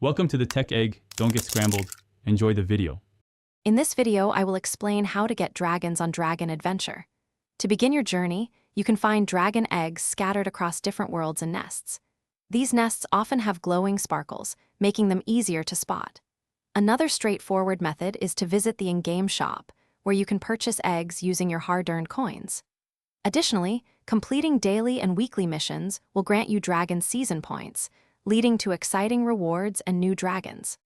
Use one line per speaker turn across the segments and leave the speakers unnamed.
Welcome to the Tech Egg. Don't get scrambled. Enjoy the video.
In this video, I will explain how to get dragons on Dragon Adventure. To begin your journey, you can find dragon eggs scattered across different worlds and nests. These nests often have glowing sparkles, making them easier to spot. Another straightforward method is to visit the in-game shop, where you can purchase eggs using your hard-earned coins. Additionally, completing daily and weekly missions will grant you dragon season points, leading to exciting rewards and new dragons.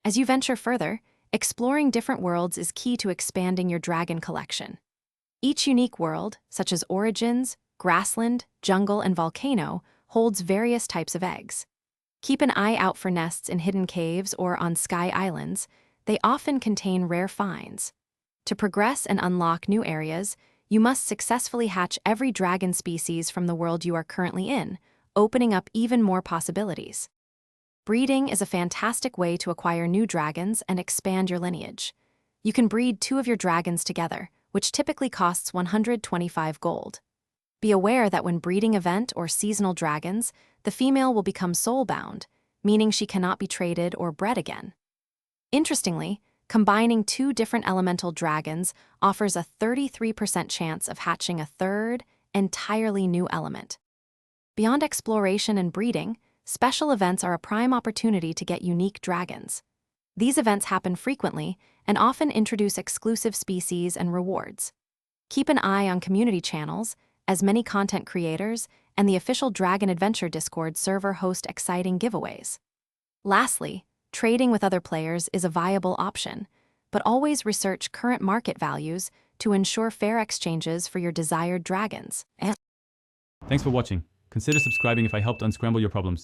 As you venture further, exploring different worlds is key to expanding your dragon collection. Each unique world, such as Origins, Grassland, Jungle, and Volcano, holds various types of eggs. Keep an eye out for nests in hidden caves or on sky islands. They often contain rare finds. To progress and unlock new areas, you must successfully hatch every dragon species from the world you are currently in, opening up even more possibilities. Breeding is a fantastic way to acquire new dragons and expand your lineage. You can breed 2 of your dragons together, which typically costs 125 gold. Be aware that when breeding event or seasonal dragons, the female will become soul-bound, meaning she cannot be traded or bred again. Interestingly, combining 2 different elemental dragons offers a 33% chance of hatching a third, entirely new element. Beyond exploration and breeding, special events are a prime opportunity to get unique dragons. These events happen frequently and often introduce exclusive species and rewards. Keep an eye on community channels, as many content creators and the official Dragon Adventure Discord server host exciting giveaways. Lastly, trading with other players is a viable option, but always research current market values to ensure fair exchanges for your desired dragons.
Thanks for watching. Consider subscribing if I helped unscramble your problems.